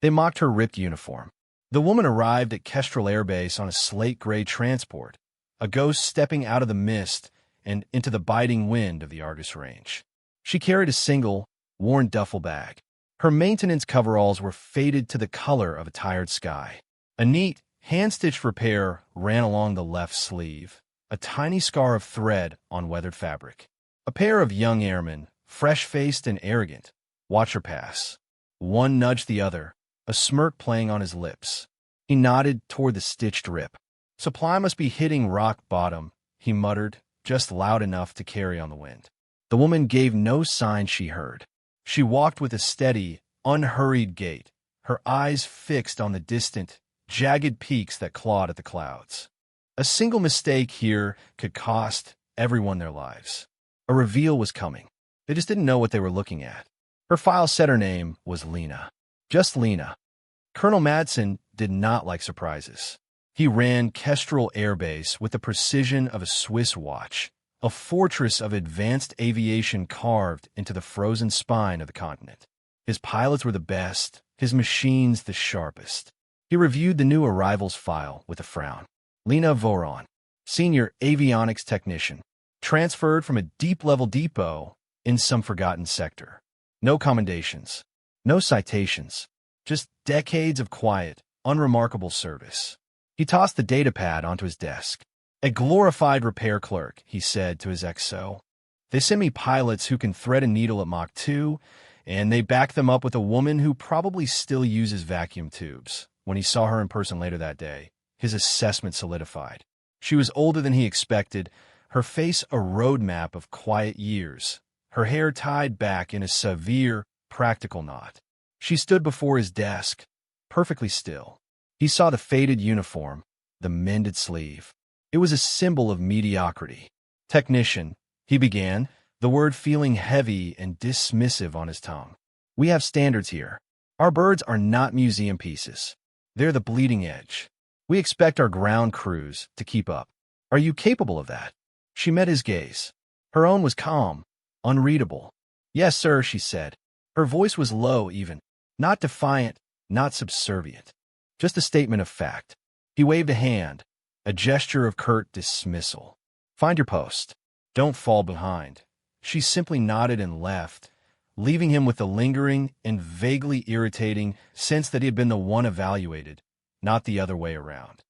They mocked her ripped uniform. The woman arrived at Kestrel Air Base on a slate-gray transport, a ghost stepping out of the mist and into the biting wind of the Argus Range. She carried a single, worn duffel bag. Her maintenance coveralls were faded to the color of a tired sky. A neat, hand-stitched repair ran along the left sleeve, a tiny scar of thread on weathered fabric. A pair of young airmen, fresh-faced and arrogant, watched her pass. One nudged the other, a smirk playing on his lips. He nodded toward the stitched rip. "Supply must be hitting rock bottom," he muttered, just loud enough to carry on the wind. The woman gave no sign she heard. She walked with a steady, unhurried gait, her eyes fixed on the distant, jagged peaks that clawed at the clouds. A single mistake here could cost everyone their lives. A reveal was coming. They just didn't know what they were looking at. Her file said her name was Lena. Just Lena. Colonel Madsen did not like surprises. He ran Kestrel Air Base with the precision of a Swiss watch, a fortress of advanced aviation carved into the frozen spine of the continent. His pilots were the best, his machines the sharpest. He reviewed the new arrivals file with a frown. Lena Voron, senior avionics technician, transferred from a deep-level depot in some forgotten sector. No commendations, no citations, just decades of quiet, unremarkable service. He tossed the datapad onto his desk. "A glorified repair clerk," he said to his XO. "They send me pilots who can thread a needle at Mach 2, and they back them up with a woman who probably still uses vacuum tubes." When he saw her in person later that day, his assessment solidified. She was older than he expected, her face a roadmap of quiet years, her hair tied back in a severe, practical knot. She stood before his desk, perfectly still. He saw the faded uniform, the mended sleeve. It was a symbol of mediocrity. "Technician," he began, the word feeling heavy and dismissive on his tongue. "We have standards here. Our birds are not museum pieces. They're the bleeding edge. We expect our ground crews to keep up. Are you capable of that?" She met his gaze. Her own was calm, unreadable. "Yes, sir," she said. Her voice was low even, not defiant, not subservient. Just a statement of fact. He waved a hand, a gesture of curt dismissal. "Find your post. Don't fall behind." She simply nodded and left, leaving him with the lingering and vaguely irritating sense that he had been the one evaluated, not the other way around.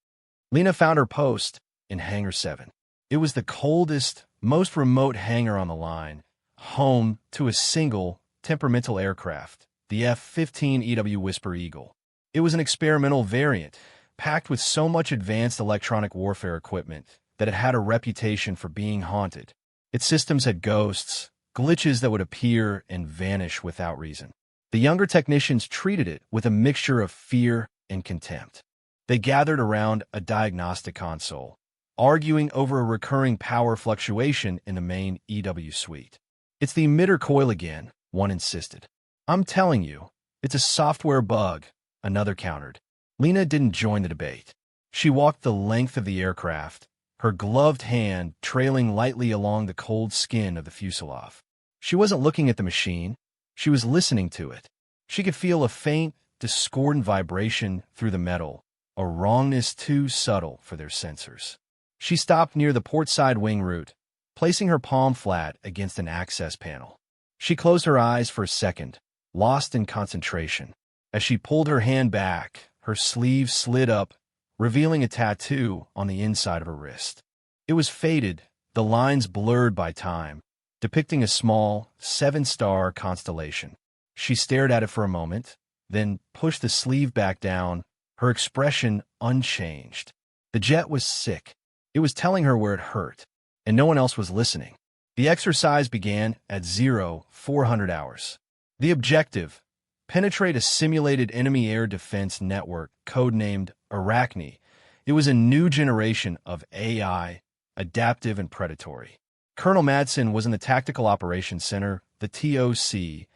Lena found her post in Hangar 7. It was the coldest, most remote hangar on the line, home to a single, temperamental aircraft, the F-15 EW Whisper Eagle. It was an experimental variant, packed with so much advanced electronic warfare equipment that it had a reputation for being haunted. Its systems had ghosts, glitches that would appear and vanish without reason. The younger technicians treated it with a mixture of fear and contempt. They gathered around a diagnostic console, arguing over a recurring power fluctuation in the main EW suite. "It's the emitter coil again," one insisted. "I'm telling you, it's a software bug," another countered. Lena didn't join the debate. She walked the length of the aircraft, her gloved hand trailing lightly along the cold skin of the fuselage. She wasn't looking at the machine. She was listening to it. She could feel a faint, discordant vibration through the metal, a wrongness too subtle for their sensors. She stopped near the portside wing root, placing her palm flat against an access panel. She closed her eyes for a second, lost in concentration. As she pulled her hand back, her sleeve slid up, revealing a tattoo on the inside of her wrist. It was faded, the lines blurred by time, depicting a small, 7-star constellation. She stared at it for a moment, then pushed the sleeve back down, her expression unchanged. The jet was sick. It was telling her where it hurt, and no one else was listening. The exercise began at 0400 hours. The objective: penetrate a simulated enemy air defense network codenamed Arachne. It was a new generation of AI, adaptive and predatory. Colonel Madsen was in the Tactical Operations Center, the TOC,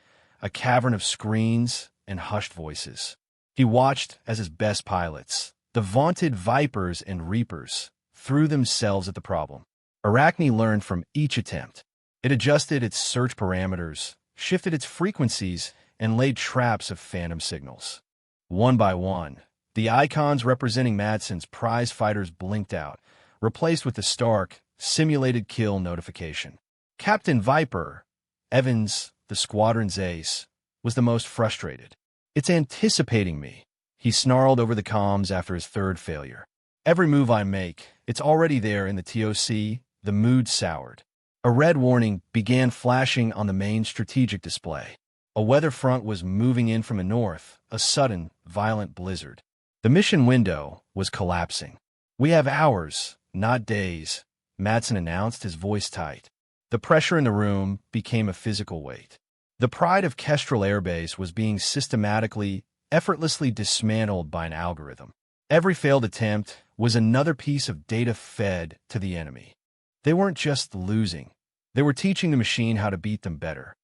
a cavern of screens and hushed voices. He watched as his best pilots, the vaunted Vipers and Reapers, threw themselves at the problem. Arachne learned from each attempt. It adjusted its search parameters, shifted its frequencies, and laid traps of phantom signals. One by one, the icons representing Madsen's prize fighters blinked out, replaced with the stark, simulated kill notification. Captain Viper, Evans, the squadron's ace, was the most frustrated. "It's anticipating me," he snarled over the comms after his third failure. "Every move I make, it's already there in the TOC." The mood soured. A red warning began flashing on the main strategic display. A weather front was moving in from the north, a sudden, violent blizzard. The mission window was collapsing. "We have hours, not days," Madsen announced, his voice tight. The pressure in the room became a physical weight. The pride of Kestrel Air Base was being systematically, effortlessly dismantled by an algorithm. Every failed attempt was another piece of data fed to the enemy. They weren't just losing. They were teaching the machine how to beat them better.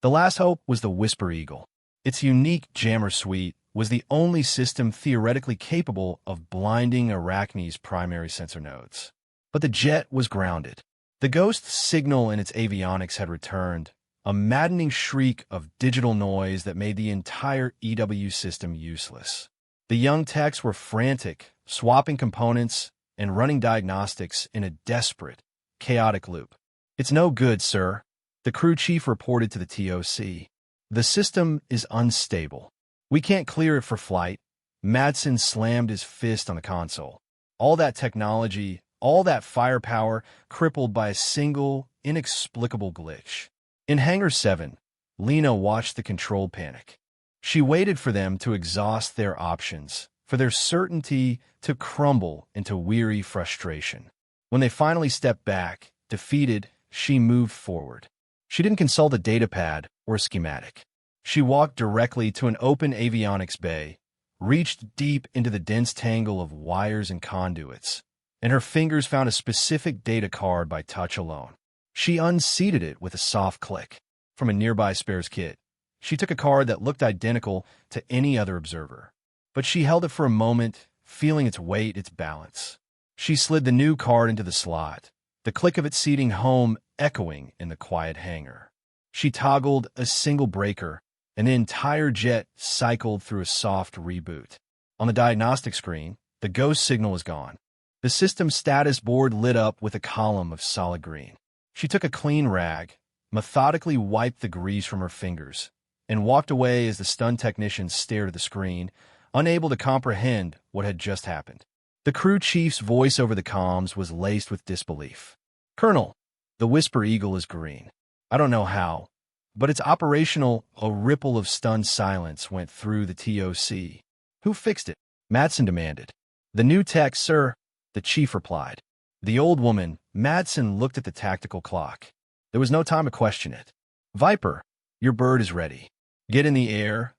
The last hope was the Whisper Eagle. Its unique jammer suite was the only system theoretically capable of blinding Arachne's primary sensor nodes. But the jet was grounded. The ghost signal in its avionics had returned, a maddening shriek of digital noise that made the entire EW system useless. The young techs were frantic, swapping components and running diagnostics in a desperate, chaotic loop. "It's no good, sir," the crew chief reported to the TOC. "The system is unstable. We can't clear it for flight." Madsen slammed his fist on the console. All that technology, all that firepower, crippled by a single, inexplicable glitch. In Hangar 7, Lena watched the control panic. She waited for them to exhaust their options, for their certainty to crumble into weary frustration. When they finally stepped back, defeated, she moved forward. She didn't consult a datapad or a schematic. She walked directly to an open avionics bay, reached deep into the dense tangle of wires and conduits, and her fingers found a specific data card by touch alone. She unseated it with a soft click. From a nearby spares kit, she took a card that looked identical to any other observer. But she held it for a moment, feeling its weight, its balance. She slid the new card into the slot, the click of its seating home echoing in the quiet hangar. She toggled a single breaker, and the entire jet cycled through a soft reboot. On the diagnostic screen, the ghost signal was gone. The system status board lit up with a column of solid green. She took a clean rag, methodically wiped the grease from her fingers, and walked away as the stunned technicians stared at the screen, unable to comprehend what had just happened. The crew chief's voice over the comms was laced with disbelief. "Colonel, the Whisper Eagle is green. I don't know how, but it's operational." A ripple of stunned silence went through the TOC. "Who fixed it?" Madsen demanded. "The new tech, sir," the chief replied. The old woman, Madsen, looked at the tactical clock. There was no time to question it. "Viper, your bird is ready. Get in the air,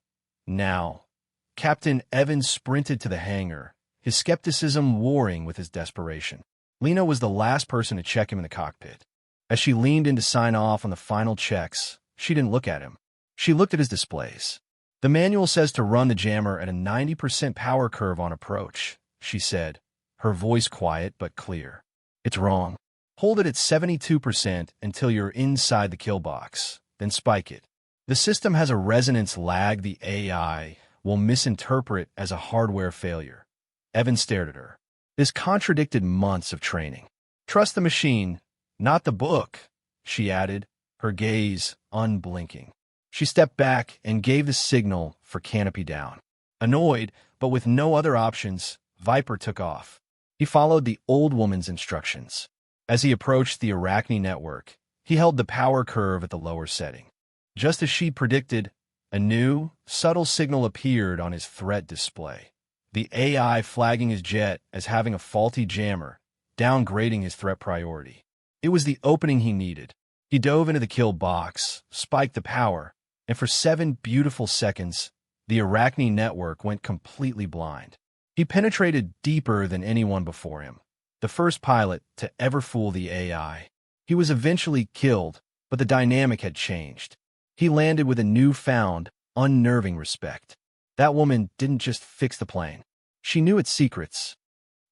now." Captain Evans sprinted to the hangar, his skepticism warring with his desperation. Lena was the last person to check him in the cockpit. As she leaned in to sign off on the final checks, she didn't look at him. She looked at his displays. "The manual says to run the jammer at a 90% power curve on approach," she said, her voice quiet but clear. "It's wrong. Hold it at 72% until you're inside the kill box, then spike it. The system has a resonance lag the AI will misinterpret as a hardware failure." Evans stared at her. This contradicted months of training. "Trust the machine, not the book," she added, her gaze unblinking. She stepped back and gave the signal for canopy down. Annoyed, but with no other options, Viper took off. He followed the old woman's instructions. As he approached the Arachne network, he held the power curve at the lower setting. Just as she predicted, a new, subtle signal appeared on his threat display. The AI flagging his jet as having a faulty jammer, downgrading his threat priority. It was the opening he needed. He dove into the kill box, spiked the power, and for 7 beautiful seconds, the Arachne network went completely blind. He penetrated deeper than anyone before him, the first pilot to ever fool the AI. He was eventually killed, but the dynamic had changed. He landed with a newfound, unnerving respect. That woman didn't just fix the plane. She knew its secrets.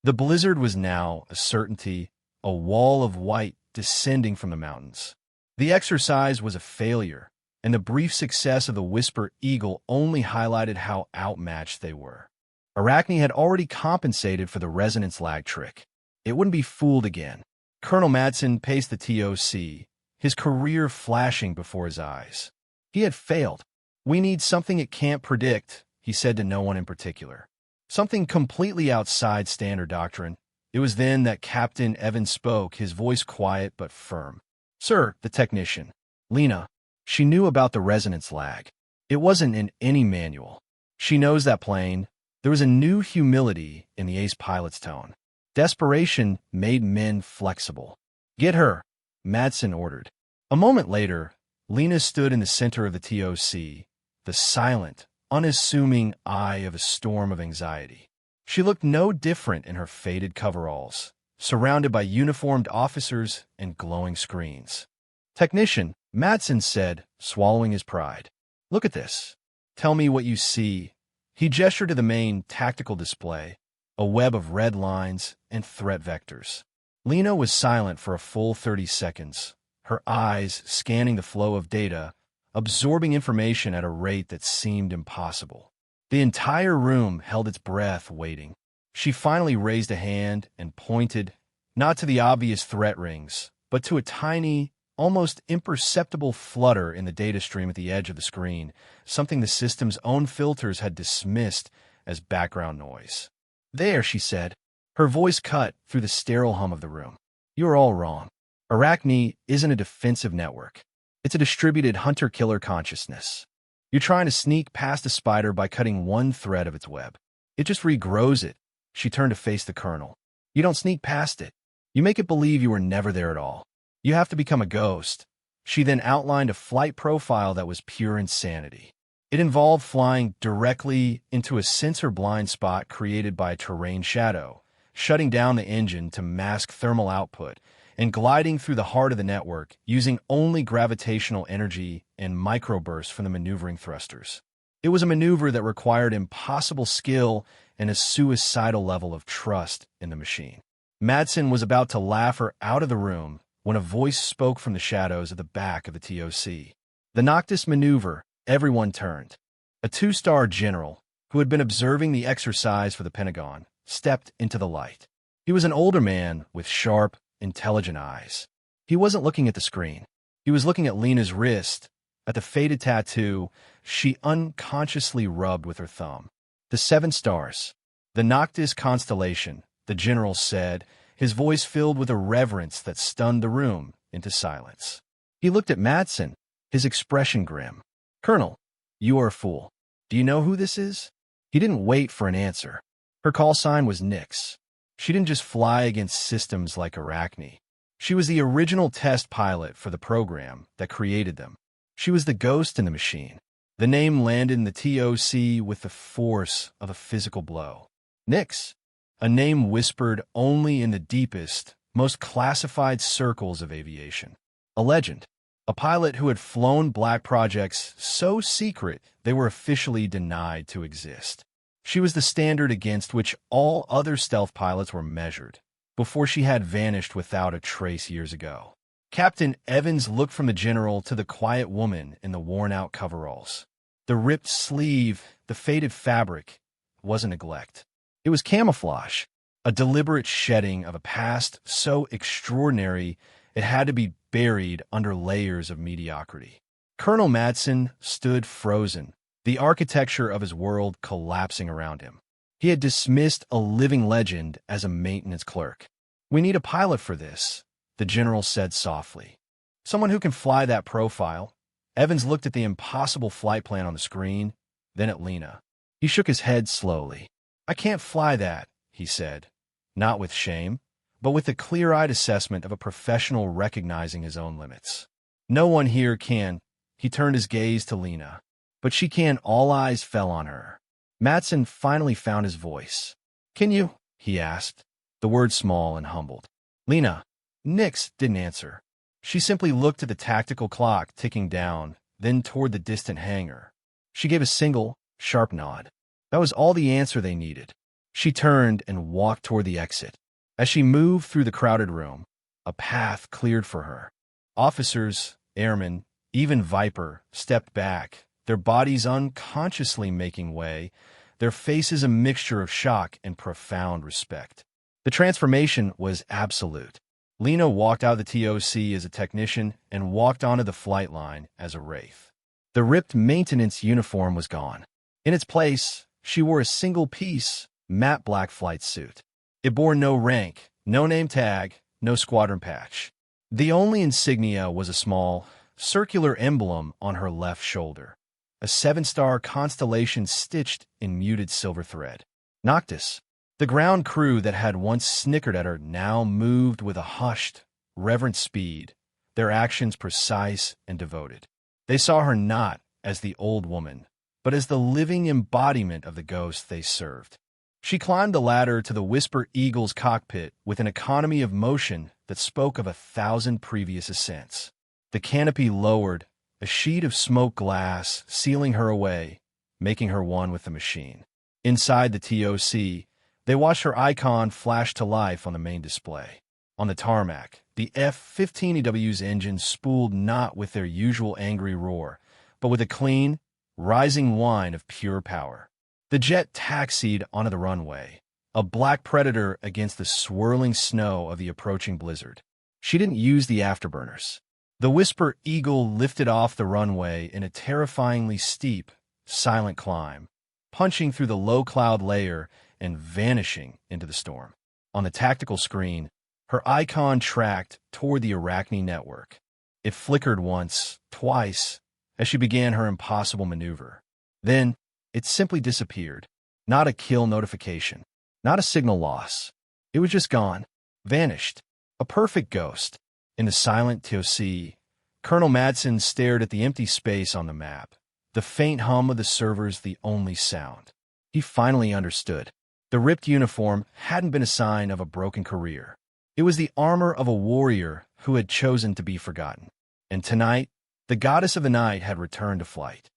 The blizzard was now a certainty, a wall of white descending from the mountains. The exercise was a failure, and the brief success of the Whisper Eagle only highlighted how outmatched they were. Arachne had already compensated for the resonance lag trick. It wouldn't be fooled again. Colonel Madsen paced the TOC, his career flashing before his eyes. He had failed. "We need something it can't predict," he said to no one in particular. Something completely outside standard doctrine. It was then that Captain Evans spoke, his voice quiet but firm. "Sir," the technician. "Lena." She knew about the resonance lag. It wasn't in any manual. "She knows that plane." There was a new humility in the ace pilot's tone. Desperation made men flexible. "Get her," Madsen ordered. A moment later, Lena stood in the center of the TOC, the silent, unassuming eye of a storm of anxiety. She looked no different in her faded coveralls, surrounded by uniformed officers and glowing screens. "Technician," Madsen said, swallowing his pride. "Look at this. Tell me what you see." He gestured to the main tactical display, a web of red lines and threat vectors. Lena was silent for a full 30 seconds, her eyes scanning the flow of data, absorbing information at a rate that seemed impossible. The entire room held its breath, waiting. She finally raised a hand and pointed, not to the obvious threat rings, but to a tiny, almost imperceptible flutter in the data stream at the edge of the screen, something the system's own filters had dismissed as background noise. "There," she said. Her voice cut through the sterile hum of the room. "You're all wrong. Arachne isn't a defensive network. It's a distributed hunter-killer consciousness. You're trying to sneak past a spider by cutting one thread of its web. It just regrows it." She turned to face the colonel. "You don't sneak past it. You make it believe you were never there at all. You have to become a ghost." She then outlined a flight profile that was pure insanity. It involved flying directly into a sensor blind spot created by a terrain shadow, shutting down the engine to mask thermal output, and gliding through the heart of the network using only gravitational energy and microbursts from the maneuvering thrusters. It was a maneuver that required impossible skill and a suicidal level of trust in the machine. Madsen was about to laugh her out of the room when a voice spoke from the shadows at the back of the TOC. "The Noctis maneuver." Everyone turned. A 2-star general, who had been observing the exercise for the Pentagon, stepped into the light. He was an older man with sharp, intelligent eyes. He wasn't looking at the screen. He was looking at Lena's wrist, at the faded tattoo she unconsciously rubbed with her thumb. "The 7 stars. The Noctis constellation," the general said, his voice filled with a reverence that stunned the room into silence. He looked at Madsen, his expression grim. "Colonel, you are a fool. Do you know who this is?" He didn't wait for an answer. Her call sign was Nyx. She didn't just fly against systems like Arachne. She was the original test pilot for the program that created them. She was the ghost in the machine. The name landed in the TOC with the force of a physical blow. Nyx, a name whispered only in the deepest, most classified circles of aviation. A legend. A pilot who had flown black projects so secret they were officially denied to exist. She was the standard against which all other stealth pilots were measured, before she had vanished without a trace years ago. Captain Evans looked from the general to the quiet woman in the worn-out coveralls. The ripped sleeve, the faded fabric, wasn't neglect. It was camouflage, a deliberate shedding of a past so extraordinary it had to be buried under layers of mediocrity. Colonel Madsen stood frozen, the architecture of his world collapsing around him. He had dismissed a living legend as a maintenance clerk. "We need a pilot for this," the general said softly. "Someone who can fly that profile." Evans looked at the impossible flight plan on the screen, then at Lena. He shook his head slowly. "I can't fly that," he said, not with shame, but with the clear-eyed assessment of a professional recognizing his own limits. "No one here can." He turned his gaze to Lena. "But she can." All eyes fell on her. Madsen finally found his voice. "Can you?" he asked, the word small and humbled. "Lena." Nyx didn't answer. She simply looked at the tactical clock ticking down, then toward the distant hangar. She gave a single, sharp nod. That was all the answer they needed. She turned and walked toward the exit. As she moved through the crowded room, a path cleared for her. Officers, airmen, Even Viper stepped back, their bodies unconsciously making way, their faces a mixture of shock and profound respect. The transformation was absolute. Lena walked out of the TOC as a technician and walked onto the flight line as a wraith. The ripped maintenance uniform was gone. In its place, she wore a single-piece, matte black flight suit. It bore no rank, no name tag, no squadron patch. The only insignia was a small, circular emblem on her left shoulder, a 7-star constellation stitched in muted silver thread. Noctis. The ground crew that had once snickered at her now moved with a hushed, reverent speed, their actions precise and devoted. They saw her not as the old woman, but as the living embodiment of the ghost they served. She climbed the ladder to the Whisper Eagle's cockpit with an economy of motion that spoke of 1,000 previous ascents. The canopy lowered, a sheet of smoke glass sealing her away, making her one with the machine. Inside the TOC, they watched her icon flash to life on the main display. On the tarmac, the F-15EW's engines spooled not with their usual angry roar, but with a clean, rising whine of pure power. The jet taxied onto the runway, a black predator against the swirling snow of the approaching blizzard. She didn't use the afterburners. The Whisper Eagle lifted off the runway in a terrifyingly steep, silent climb, punching through the low cloud layer and vanishing into the storm. On the tactical screen, her icon tracked toward the Arachne network. It flickered once, twice, as she began her impossible maneuver. Then, it simply disappeared. Not a kill notification, not a signal loss. It was just gone, vanished. A perfect ghost. In the silent TOC, Colonel Madsen stared at the empty space on the map, the faint hum of the servers the only sound. He finally understood. The ripped uniform hadn't been a sign of a broken career. It was the armor of a warrior who had chosen to be forgotten. And tonight, the goddess of the night had returned to flight.